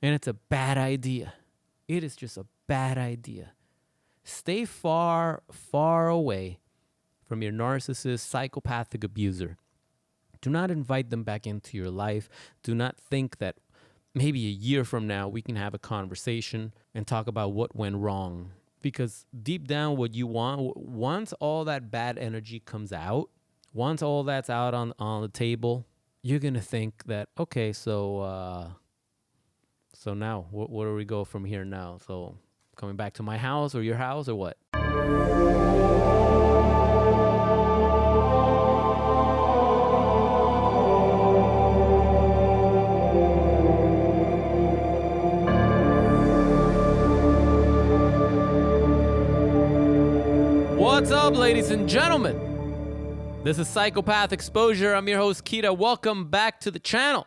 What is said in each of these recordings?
And it's a bad idea. It is just a bad idea. Stay far, far away from your narcissist, psychopathic abuser. Do not invite them back into your life. Do not think that maybe a year from now we can have a conversation and talk about what went wrong. Because deep down what you want, once all that bad energy comes out, once all that's out on the table, you're going to think that, okay, so now where do we go from here now? So coming back to my house or your house or what? What's up, ladies and gentlemen? This is Psychopath Exposure. I'm your host, Kita. Welcome back to the channel.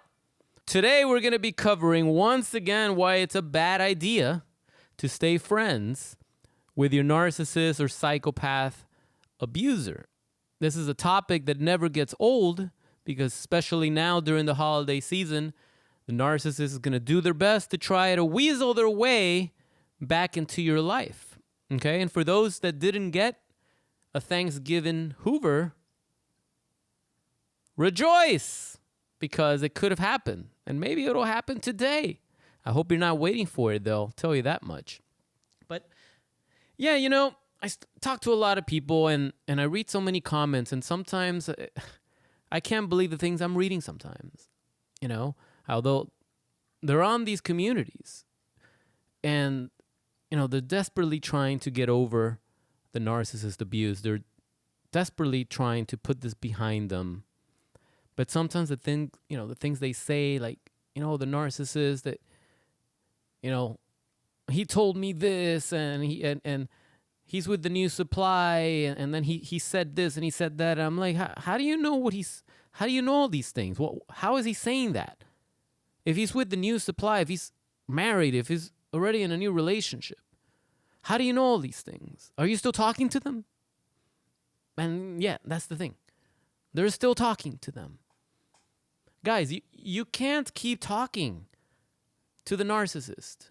Today, we're going to be covering once again why it's a bad idea to stay friends with your narcissist or psychopath abuser. This is a topic that never gets old because especially now during the holiday season, the narcissist is going to do their best to try to weasel their way back into your life. Okay, and for those that didn't get a Thanksgiving hoover, rejoice, because it could have happened, and maybe it'll happen today. I hope you're not waiting for it, though. I'll tell you that much. But yeah, you know, I talk to a lot of people, and I read so many comments, and sometimes I can't believe the things I'm reading sometimes, you know, although they're on these communities, and you know, they're desperately trying to get over the narcissist abuse. They're desperately trying to put this behind them. But sometimes the things they say, like, you know, the narcissist that, you know, he told me this and he's with the new supply and then he said this and he said that. And I'm like, how do you know how do you know all these things? Well, how is he saying that? If he's with the new supply, if he's married, if he's already in a new relationship, how do you know all these things? Are you still talking to them? And yeah, that's the thing. They're still talking to them. Guys, you can't keep talking to the narcissist.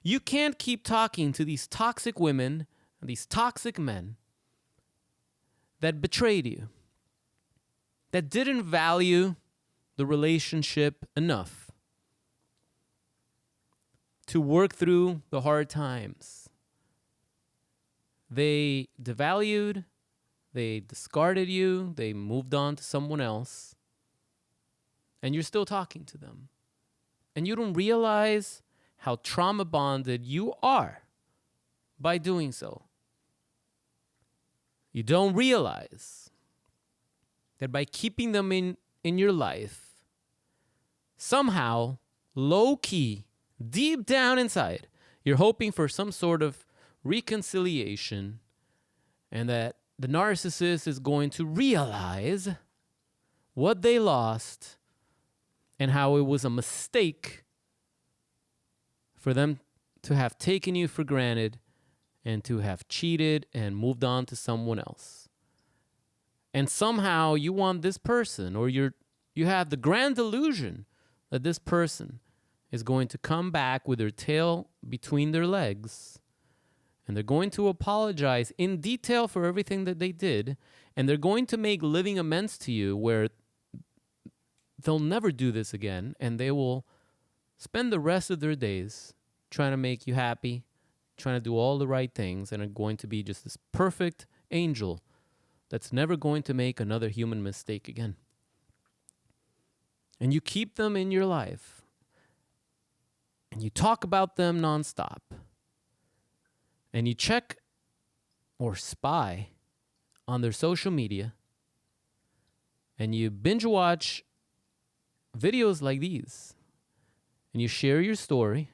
You can't keep talking to these toxic women and these toxic men that betrayed you, that didn't value the relationship enough to work through the hard times. They devalued, they discarded you, they moved on to someone else, and you're still talking to them. And you don't realize how trauma bonded you are by doing so. You don't realize that by keeping them in your life, somehow, low-key, deep down inside, you're hoping for some sort of reconciliation and that the narcissist is going to realize what they lost and how it was a mistake for them to have taken you for granted and to have cheated and moved on to someone else. And somehow you want this person, or you have the grand delusion that this person is going to come back with their tail between their legs, and they're going to apologize in detail for everything that they did, and they're going to make living amends to you where they'll never do this again, and they will spend the rest of their days trying to make you happy, trying to do all the right things, and are going to be just this perfect angel that's never going to make another human mistake again. And you keep them in your life, and you talk about them nonstop, and you check or spy on their social media, and you binge watch videos like these, and you share your story,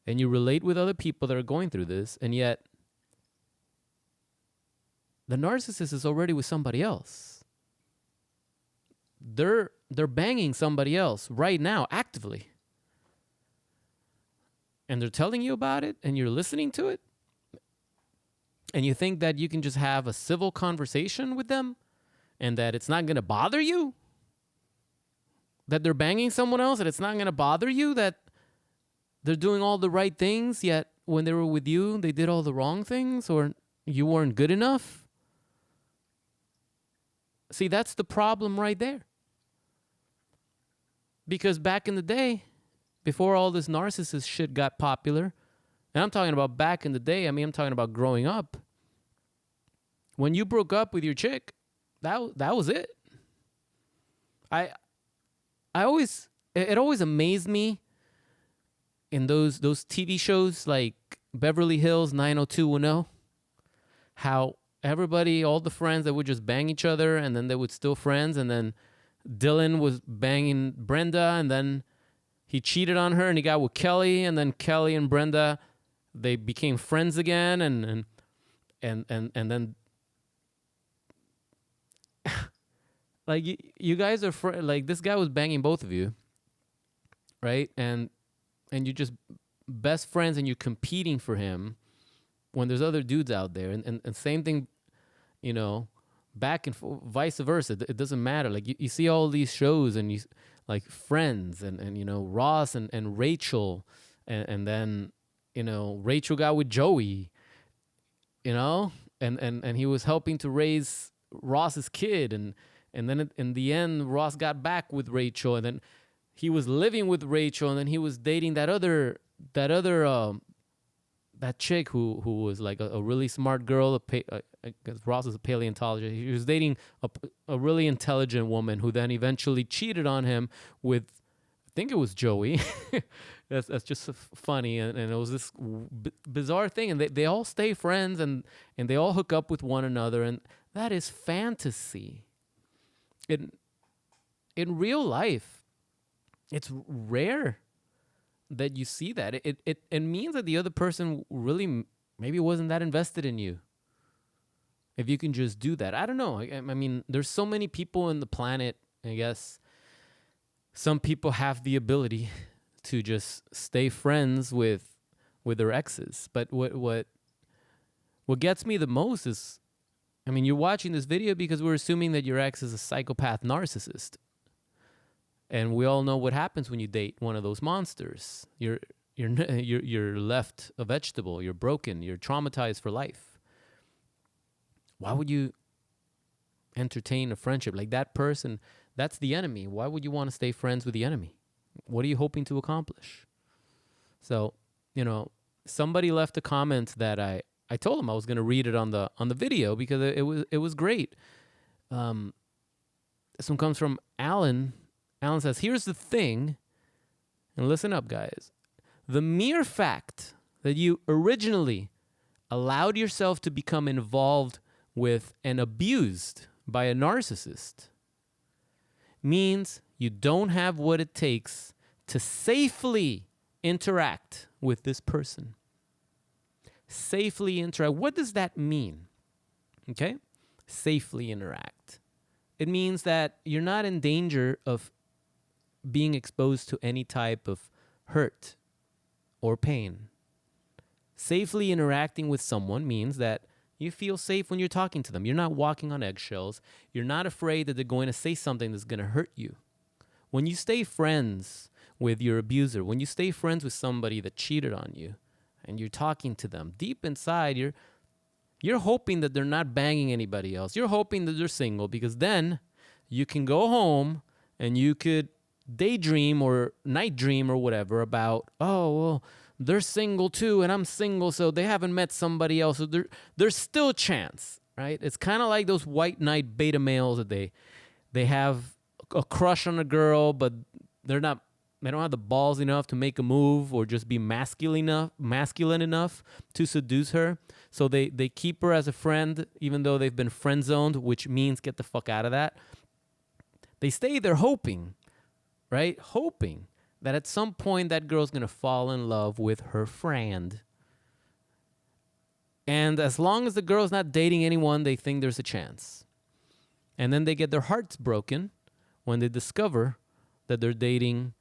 and you relate with other people that are going through this, and yet the narcissist is already with somebody else. They're banging somebody else right now, actively. And they're telling you about it, and you're listening to it, and you think that you can just have a civil conversation with them, and that it's not going to bother you? that they're banging someone else and it's not going to bother you, that they're doing all the right things, yet when they were with you, they did all the wrong things, or you weren't good enough? See, that's the problem right there. Because back in the day, before all this narcissist shit got popular, and I'm talking about back in the day, I mean, I'm talking about growing up. When you broke up with your chick, that was it. It always amazed me in those TV shows like Beverly Hills 90210, how everybody, all the friends, that would just bang each other, and then they would still friends, and then Dylan was banging Brenda, and then he cheated on her and he got with Kelly, and then Kelly and Brenda, they became friends again, and then like you guys are like, this guy was banging both of you, right? And you're just best friends, and you're competing for him when there's other dudes out there, and same thing, you know, back and vice versa. It doesn't matter. Like you see all these shows, and you like Friends, and you know, Ross and Rachel, and then, you know, Rachel got with Joey, you know, and he was helping to raise Ross's kid, and then in the end, Ross got back with Rachel, and then he was living with Rachel, and then he was dating that chick who was like a really smart girl. Because Ross is a paleontologist. He was dating a really intelligent woman who then eventually cheated on him with, I think it was Joey. That's just funny, and it was this bizarre thing. And they all stay friends, and they all hook up with one another, and that is fantasy. In real life, it's rare that you see that. It means that the other person really maybe wasn't that invested in you. If you can just do that. I don't know. I mean, there's so many people on the planet. I guess some people have the ability to just stay friends with their exes. But what gets me the most is, I mean, you're watching this video because we're assuming that your ex is a psychopath narcissist. And we all know what happens when you date one of those monsters. You're left a vegetable. You're broken. You're traumatized for life. Why would you entertain a friendship like that person? That's the enemy. Why would you want to stay friends with the enemy? What are you hoping to accomplish? So, you know, somebody left a comment that I told him I was going to read it on the video because it was great. This one comes from Alan. Alan says, "Here's the thing," and listen up, guys. "The mere fact that you originally allowed yourself to become involved with and abused by a narcissist means you don't have what it takes to safely interact with this person." Safely interact. What does that mean? Okay? Safely interact. It means that you're not in danger of being exposed to any type of hurt or pain. Safely interacting with someone means that you feel safe when you're talking to them. You're not walking on eggshells. You're not afraid that they're going to say something that's going to hurt you. When you stay friends with your abuser, when you stay friends with somebody that cheated on you, and you're talking to them, deep inside, you're hoping that they're not banging anybody else. You're hoping that they're single, because then you can go home and you could daydream or night dream or whatever about, oh, well, they're single too, and I'm single, so they haven't met somebody else. So there's still a chance, right? It's kind of like those white knight beta males that they have a crush on a girl, but they don't have the balls enough to make a move or just be masculine enough to seduce her. So they keep her as a friend, even though they've been friend zoned, which means get the fuck out of that. They stay there hoping, right? Hoping that at some point that girl's going to fall in love with her friend. And as long as the girl's not dating anyone, they think there's a chance. And then they get their hearts broken when they discover that they're dating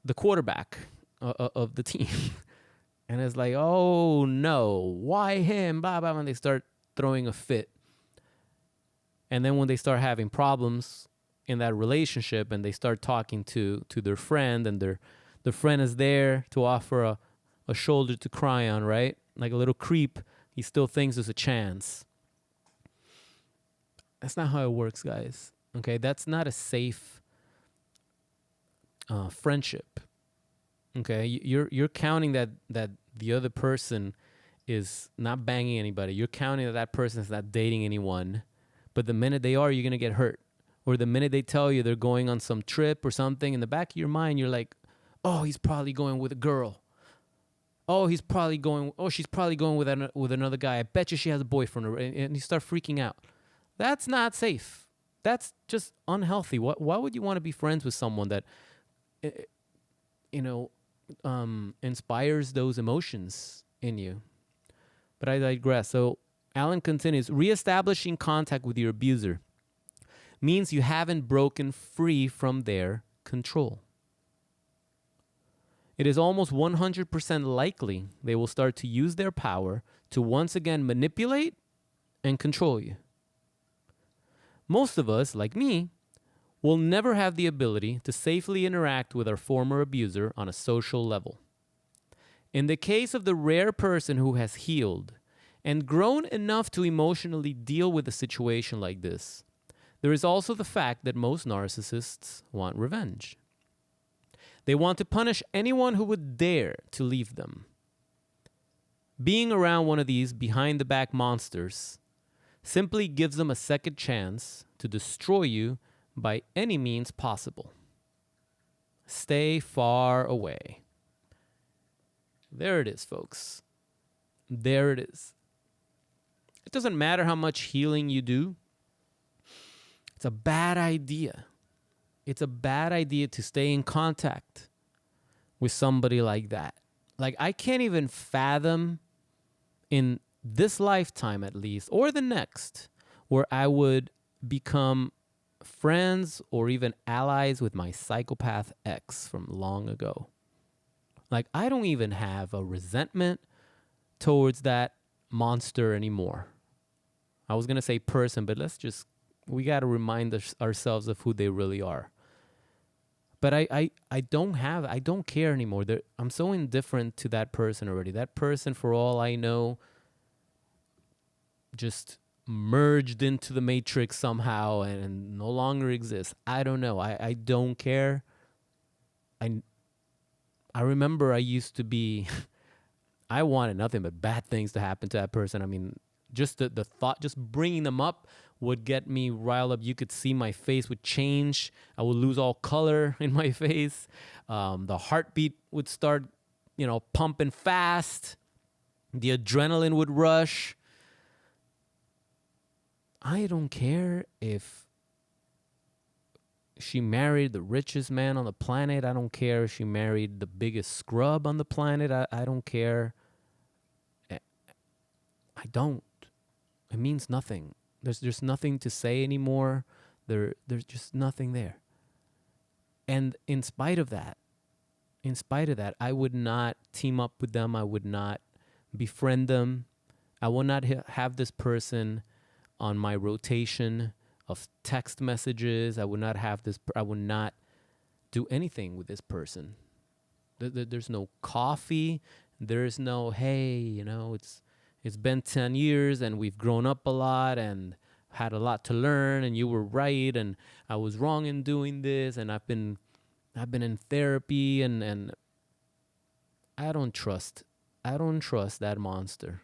the quarterback of the team. And it's like, oh no, why him? Blah, blah, and they start throwing a fit. And then when they start having problems in that relationship and they start talking to their friend, and the friend is there to offer a shoulder to cry on, right? Like a little creep, he still thinks there's a chance. That's not how it works, guys. Okay, that's not a safe friendship. Okay, you're counting that the other person is not banging anybody. You're counting that that person is not dating anyone. But the minute they are, you're gonna get hurt. Or the minute they tell you they're going on some trip or something, in the back of your mind, you're like, oh, he's probably going with a girl. Oh, she's probably going with another guy. I bet you she has a boyfriend. And you start freaking out. That's not safe. That's just unhealthy. Why would you want to be friends with someone that, inspires those emotions in you? But I digress. So Alan continues, reestablishing contact with your abuser means you haven't broken free from their control. It is almost 100% likely they will start to use their power to once again manipulate and control you. Most of us, like me, will never have the ability to safely interact with our former abuser on a social level. In the case of the rare person who has healed and grown enough to emotionally deal with a situation like this, there is also the fact that most narcissists want revenge. They want to punish anyone who would dare to leave them. Being around one of these behind-the-back monsters simply gives them a second chance to destroy you by any means possible. Stay far away. There it is, folks. There it is. It doesn't matter how much healing you do. It's a bad idea. It's a bad idea to stay in contact with somebody like that. Like, I can't even fathom in this lifetime at least, or the next, where I would become friends or even allies with my psychopath ex from long ago. Like, I don't even have a resentment towards that monster anymore. I was going to say person, but we got to remind ourselves of who they really are. But I don't care anymore. I'm so indifferent to that person already. That person, for all I know, just merged into the matrix somehow and no longer exists. I don't know. I don't care. I remember I used to be, I wanted nothing but bad things to happen to that person. I mean, just the thought, just bringing them up would get me riled up. You could see my face would change. I would lose all color in my face. The heartbeat would start, pumping fast. The adrenaline would rush. I don't care if she married the richest man on the planet. I don't care if she married the biggest scrub on the planet. I don't care. I don't. It means nothing. There's nothing to say anymore. There's just nothing there. And in spite of that, I would not team up with them. I would not befriend them. I will not have this person on my rotation of text messages. I would not have this. I would not do anything with this person. There's no coffee. There's no, hey, it's been 10 years and we've grown up a lot and had a lot to learn, and you were right and I was wrong in doing this, and I've been in therapy, and I don't trust that monster.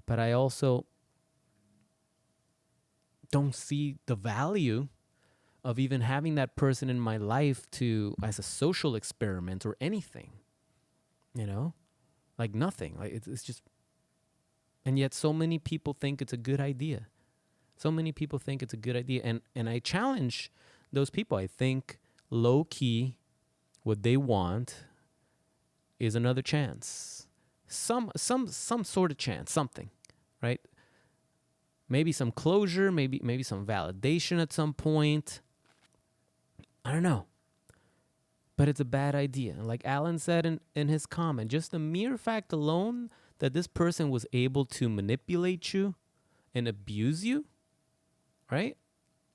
But I also don't see the value of even having that person in my life as a social experiment or anything, like nothing. Like it's just, and yet so many people think it's a good idea. And I challenge those people. I think low key, what they want is another chance, some sort of chance, something, right? Maybe some closure, maybe some validation at some point. I don't know. But it's a bad idea. Like Alan said in his comment, just the mere fact alone that this person was able to manipulate you and abuse you, right?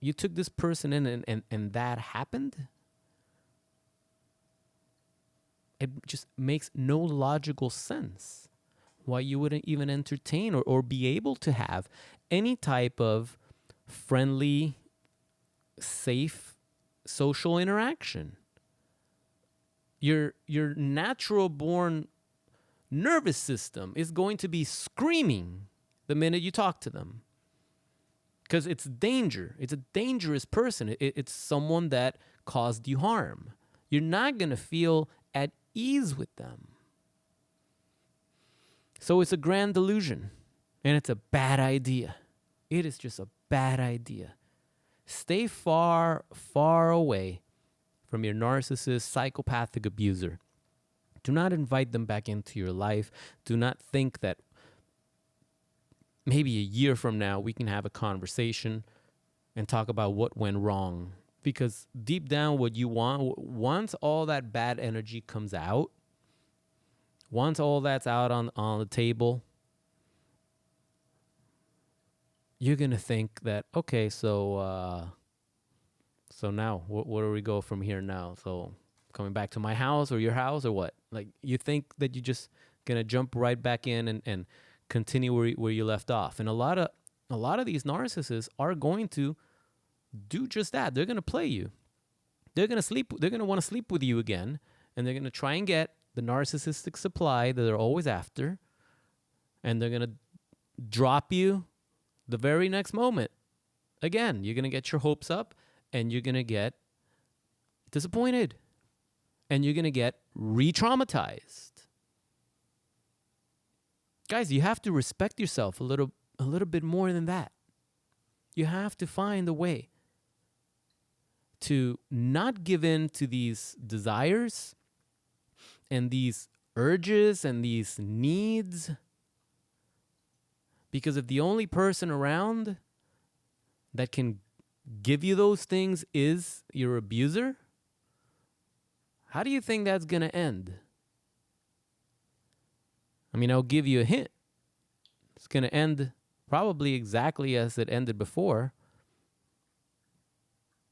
you took this person in and that happened, it just makes no logical sense why you wouldn't even entertain or be able to have any type of friendly, safe social interaction. Your natural born nervous system is going to be screaming the minute you talk to them, because it's danger. It's a dangerous person. It's someone that caused you harm. You're not going to feel at ease with them. So it's a grand delusion, and it's a bad idea. It is just a bad idea. Stay far, far away from your narcissist, psychopathic abuser. Do not invite them back into your life. Do not think that maybe a year from now we can have a conversation and talk about what went wrong. Because deep down, what you want, once all that bad energy comes out, once all that's out on the table, you're going to think that, okay, so now, where do we go from here now? So coming back to my house or your house or what? Like, you think that you're just going to jump right back in and continue where you left off. And a lot of these narcissists are going to do just that. They're going to play you. They're going to want to sleep with you again, and they're going to try and get the narcissistic supply that they're always after, and they're going to drop you the very next moment. Again, you're going to get your hopes up, and you're going to get disappointed, and you're going to get re-traumatized. Guys, you have to respect yourself a little bit more than that. You have to find a way to not give in to these desires and these urges and these needs. Because if the only person around that can give you those things is your abuser, how do you think that's going to end? I mean, I'll give you a hint. It's going to end probably exactly as it ended before.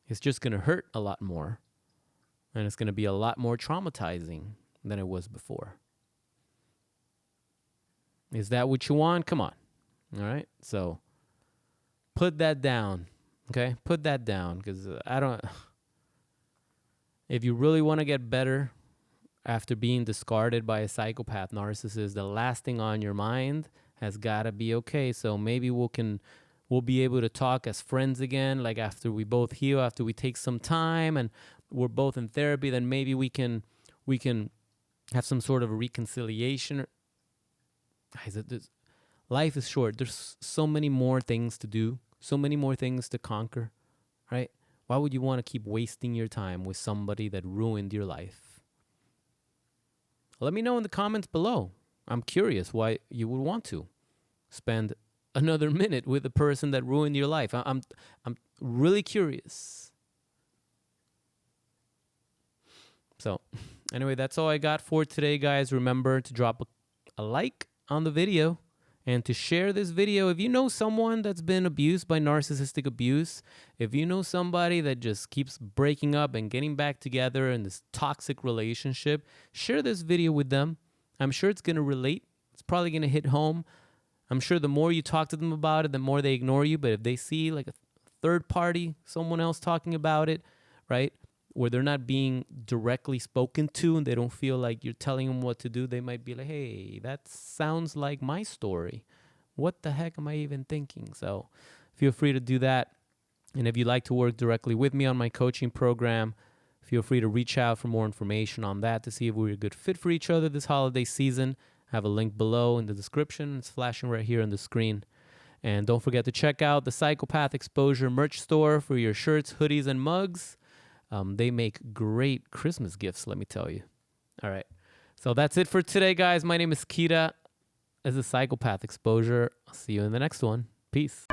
It's just going to hurt a lot more. And it's going to be a lot more traumatizing than it was before. Is that what you want? Come on. All right? So put that down. Okay? Put that down, because if you really want to get better after being discarded by a psychopath narcissist, the last thing on your mind has got to be, okay, so maybe we'll be able to talk as friends again, like after we both heal, after we take some time and we're both in therapy, then maybe we can have some sort of a reconciliation. Guys, life is short. There's so many more things to do, so many more things to conquer, right? Why would you want to keep wasting your time with somebody that ruined your life? Let me know in the comments below. I'm curious why you would want to spend another minute with the person that ruined your life. I'm really curious. So anyway, that's all I got for today, guys. Remember to drop a like on the video and to share this video. If you know someone that's been abused by narcissistic abuse, if you know somebody that just keeps breaking up and getting back together in this toxic relationship, share this video with them. I'm sure it's going to relate. It's probably going to hit home. I'm sure the more you talk to them about it, the more they ignore you. But if they see like a third party, someone else talking about it, right, where they're not being directly spoken to and they don't feel like you're telling them what to do, they might be like, hey, that sounds like my story. What the heck am I even thinking? So feel free to do that. And if you'd like to work directly with me on my coaching program, feel free to reach out for more information on that to see if we're a good fit for each other this holiday season. I have a link below in the description. It's flashing right here on the screen. And don't forget to check out the Psychopath Exposure merch store for your shirts, hoodies, and mugs. They make great Christmas gifts, let me tell you. All right. So that's it for today, guys. My name is Kira. As a Psychopath Exposure. I'll see you in the next one. Peace.